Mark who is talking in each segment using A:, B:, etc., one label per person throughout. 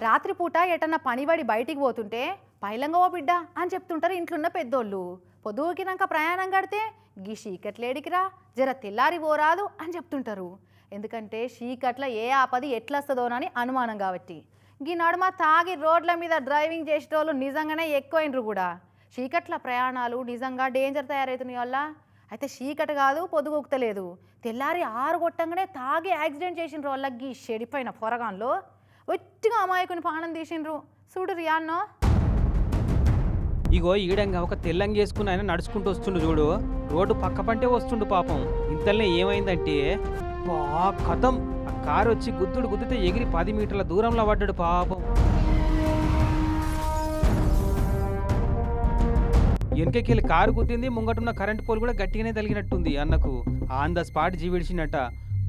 A: రాత్రిపూట ఎటన్నా పనిబడి బయటికి పోతుంటే పైలంగా ఓ బిడ్డ అని చెప్తుంటారు ఇంట్లోన్న పెద్దోళ్ళు. పొద్దుకినాక ప్రయాణం కడితే గీ చీకట్లేడికిరా జర తెల్లారి పోరాదు అని చెప్తుంటారు. ఎందుకంటే చీకట్ల ఏ ఆపది ఎట్లొస్తుందోనని అనుమానం కాబట్టి. గీ నడుమ తాగి రోడ్ల మీద డ్రైవింగ్ చేసేటోళ్ళు నిజంగానే ఎక్కువైనరు కూడా. చీకట్ల ప్రయాణాలు నిజంగా డేంజర్ తయారవుతున్నాయి వల్ల. అయితే చీకటి కాదు పొద్దుగొక్తలేదు, తెల్లారి 6 కొట్టంగానే తాగి యాక్సిడెంట్ చేసిండ్రు వల్ల గీ చెడిపోయిన పొరగాన్లో ఒట్టిగా అమాయకుని పానం తీసిండ్రు. చూడు రియాన్నో
B: ఇగో ఈడంగా ఒక తెల్లంగి వేసుకుని ఆయన నడుచుకుంటూ వస్తుండు చూడు. రోడ్డు పక్క పంటే వస్తుండు పాపం. ఇంతలోనే ఏమైందంటే కథం ఆ కారు వచ్చి గుద్దితే ఎగిరి 10 మీటర్ల దూరంలో పడ్డాడు పాపం. వెనకెళ్ళి కారు గుద్దింది, ముంగటున్న కరెంట్ పోల్ కూడా గట్టిగానే తగిలినట్టుంది అన్నకు. ఆన్ ద స్పాట్ జీవిడిచినట్ట.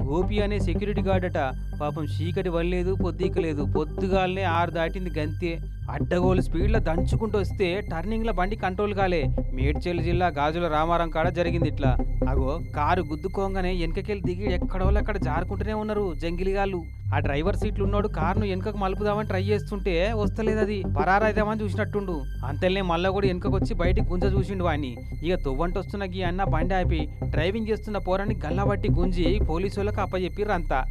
B: గోపి అనే సెక్యూరిటీ గార్డ్ అట. పాపం చీకటి వల్లేదు పొద్దుకలేదు, పొద్దుగాలనే 6 దాటింది గంతే. అడ్డగోలు స్పీడ్లో దంచుకుంటూ వస్తే టర్నింగ్ల బండి కంట్రోల్ కాలే. మేడ్చల్ జిల్లా గాజుల రామారం కాడ జరిగింది ఇట్లా. అగో కారు గుద్దుకోగానే వెనకకెళ్ళి దిగి ఎక్కడోళ్ళక్కడ జారుకుంటూనే ఉన్నారు జంగిలిగాళ్ళు. ఆ డ్రైవర్ సీట్లు ఉన్నోడు కారును వెనకకు మలుపుదామని ట్రై చేస్తుంటే వస్తలేదు, అది పరారైదామని చూసినట్టుండు. అంతల్నే మళ్ళా కూడా వెనకకొచ్చి బయటికి గుంజ చూసిండు వాడిని. ఇక తొవ్వంటొస్తున్న గీ అన్న బండి ఆపి డ్రైవింగ్ చేస్తున్న పోరాన్ని గల్లబట్టి గుంజి పోలీసు వాళ్ళకి అప్పచెప్పిర్రు అంతా.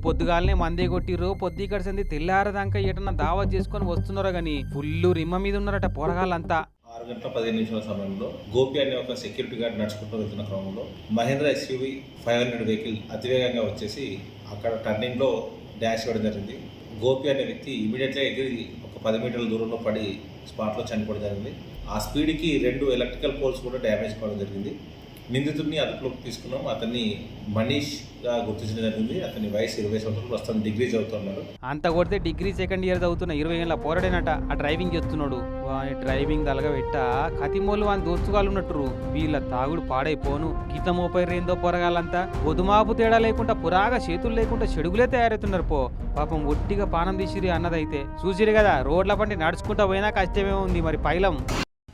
B: పొద్దుగాలనే మందే కొట్టిర్రు. పొద్దుకడ సంది తెల్లారదాకా ఎటన్నా దావత్ చేసుకొని వస్తున్నారో గాని ఫుల్లు రిమ్మ మీద ఉన్నారట పోరగాళ్ళంతా.
C: 6:15 సమయంలో గోపి అనే ఒక సెక్యూరిటీ గార్డ్ నడుచుకుంటూ వెళ్తున్న క్రమంలో మహేంద్ర ఎస్యూవి 500 వెహికల్ అతివేగంగా వచ్చేసి అక్కడ టర్నింగ్ లో డాష్ ఇవ్వడం జరిగింది. గోపి అనే వ్యక్తి ఇమీడియట్గా ఎగిరి ఒక 10 మీటర్ల దూరంలో పడి స్పాట్లో చనిపోవడం జరిగింది. ఆ స్పీడ్కి 2 ఎలక్ట్రికల్ పోల్స్ కూడా డ్యామేజ్ కావడం జరిగింది. నిందితుడిని అదుపులోకి తీసుకున్నాం. అతన్ని మనీష్ గా గుర్తించడం జరిగింది. అతని వయసు 20 సంవత్సరాలు, ప్రస్తుతం డిగ్రీ చదువుతున్నాడు.
B: అంత కొడితే డిగ్రీ సెకండ్ ఇయర్ చదువుతున్న 20 ఏళ్ళ పోరాడేనట. ఆ డ్రైవింగ్ చేస్తున్నాడు. వాని డ్రైవింగ్ తలగబెట్ట కతిమోళ్ళు వాని దోస్తుగాలు ఉన్నట్టు. వీళ్ళ తాగుడు పాడైపోను. గీత మోపైరేందో పొరగాలంతా పొదుమాపు తేడా లేకుండా పురాగా చేతులు లేకుండా చెడుగులే తయారవుతున్నారు పో. పాపం ఒట్టిగా పానం తీసిరి అన్నదైతే చూసిరు కదా. రోడ్ల పండి నడుచుకుంటా పోయినా కష్టమే ఉంది మరి పైలం.